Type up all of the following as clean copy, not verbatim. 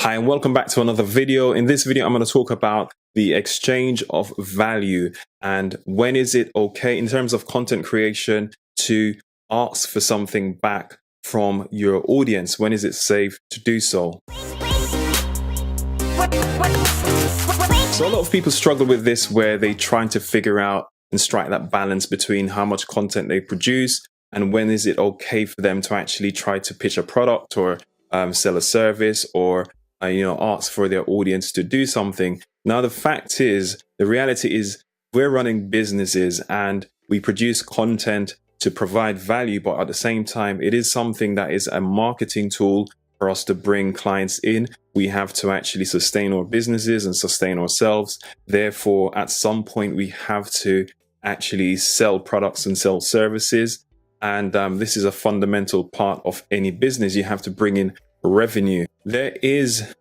Hi, and welcome back to another video. In this video, I'm going to talk about the exchange of value and when is it okay in terms of content creation to ask for something back from your audience? When is it safe to do so? So a lot of people struggle with this, where they're trying to figure out and strike that balance between how much content they produce and when is it okay for them to actually try to pitch a product or sell a service or ask for their audience to do something. Now, the reality is we're running businesses and we produce content to provide value, but at the same time, it is something that is a marketing tool for us to bring clients in. We have to actually sustain our businesses and sustain ourselves. Therefore, at some point, we have to actually sell products and sell services. And this is a fundamental part of any business. You have to bring in revenue. There is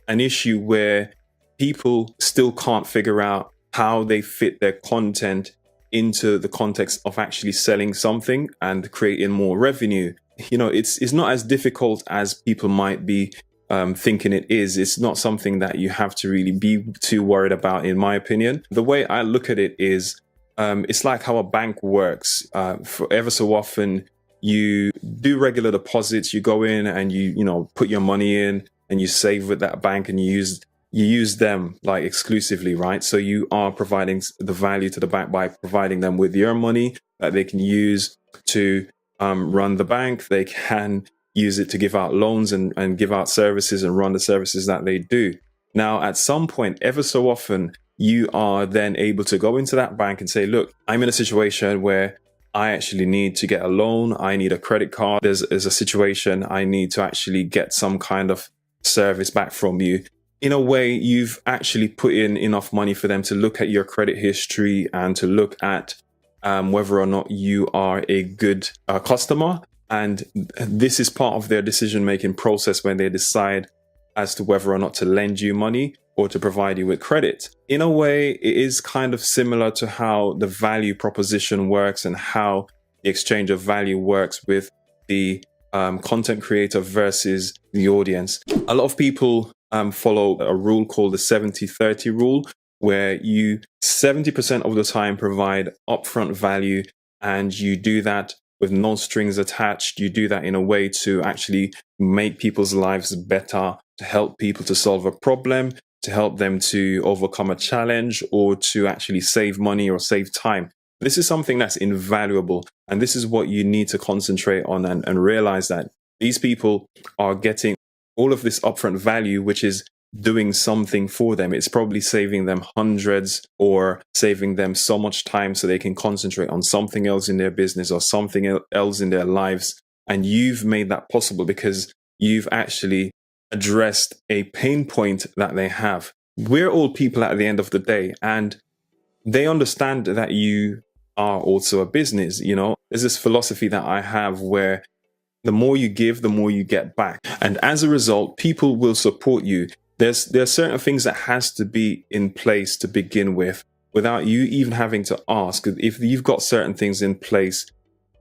an issue where people still can't figure out how they fit their content into the context of actually selling something and creating more revenue. It's not as difficult as people might be thinking it is. It's not something that you have to really be too worried about, in my opinion. The way I look at it is it's like how a bank works. For ever so often, you do regular deposits. You go in and you put your money in and you save with that bank, and you use them like exclusively, right? So you are providing the value to the bank by providing them with your money that they can use to run the bank. They can use it to give out loans and give out services and run the services that they do. Now, at some point, ever so often, you are then able to go into that bank and say, look, I'm in a situation where I actually need to get a loan. I need a credit card. There's a situation I need to actually get some kind of service back from you. In a way, you've actually put in enough money for them to look at your credit history and to look at whether or not you are a good customer. And this is part of their decision-making process when they decide as to whether or not to lend you money or to provide you with credit. In a way, it is kind of similar to how the value proposition works and how the exchange of value works with the content creator versus the audience. A lot of people follow a rule called the 70-30 rule, where you 70% of the time provide upfront value, and you do that with no strings attached. You do that in a way to actually make people's lives better, to help people to solve a problem, to help them to overcome a challenge, or to actually save money or save time. This is something that's invaluable. And this is what you need to concentrate on and realize that these people are getting all of this upfront value, which is doing something for them. It's probably saving them hundreds or saving them so much time so they can concentrate on something else in their business or something else in their lives. And you've made that possible because you've actually addressed a pain point that they have. We're all people at the end of the day, and they understand that you are also a business. There's this philosophy that I have where the more you give, the more you get back. And as a result, people will support you. There are certain things that has to be in place to begin with without you even having to ask. If you've got certain things in place,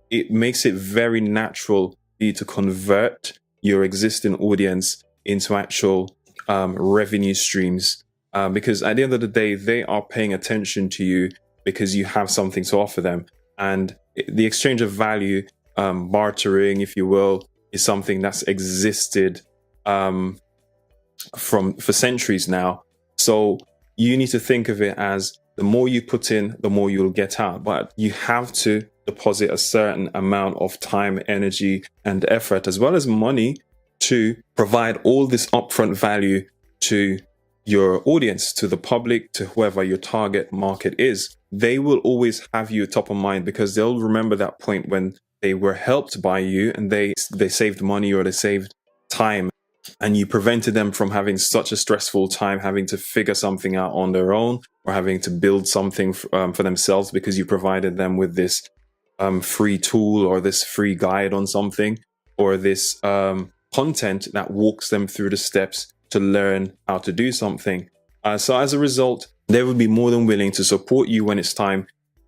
it makes it very natural for you to convert your existing audience into actual revenue streams. Because at the end of the day, they are paying attention to you because you have something to offer them. And the exchange of value, bartering, if you will, is something that's existed for centuries now. So you need to think of it as the more you put in, the more you'll get out. But you have to deposit a certain amount of time, energy, and effort, as well as money, to provide all this upfront value to your audience, to the public, to whoever your target market is. They will always have you top of mind because they'll remember that point when they were helped by you and they saved money or they saved time, and you prevented them from having such a stressful time having to figure something out on their own or having to build something for themselves, because you provided them with this free tool or this free guide on something or this content that walks them through the steps to learn how to do something. So as a result, they would be more than willing to support you when it's time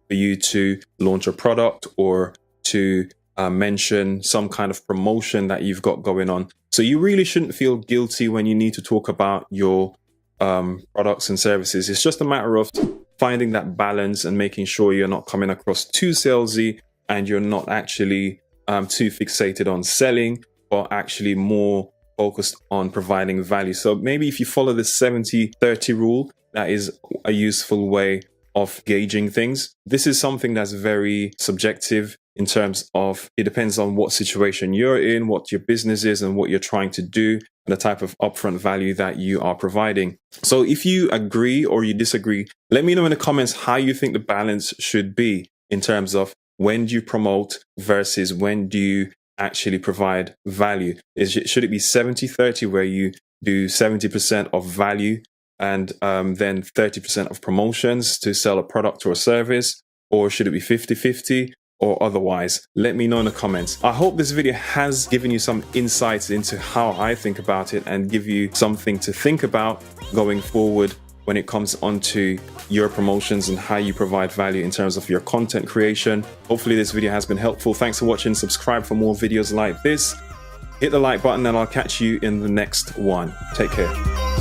for you to launch a product or to mention some kind of promotion that you've got going on. So you really shouldn't feel guilty when you need to talk about your products and services. It's just a matter of finding that balance and making sure you're not coming across too salesy and you're not actually too fixated on selling, but actually more focused on providing value. So maybe if you follow the 70-30 rule, that is a useful way of gauging things. This is something that's very subjective in terms of it depends on what situation you're in, what your business is, and what you're trying to do, and the type of upfront value that you are providing. So if you agree or you disagree, let me know in the comments how you think the balance should be in terms of when do you promote versus when do you actually provide value. Should it be 70-30 where you do 70% of value and then 30% of promotions to sell a product or a service? Or should it be 50-50 or otherwise? Let me know in the comments. I hope this video has given you some insights into how I think about it and give you something to think about going forward when it comes onto your promotions and how you provide value in terms of your content creation. Hopefully this video has been helpful. Thanks for watching. Subscribe for more videos like this. Hit the like button and I'll catch you in the next one. Take care.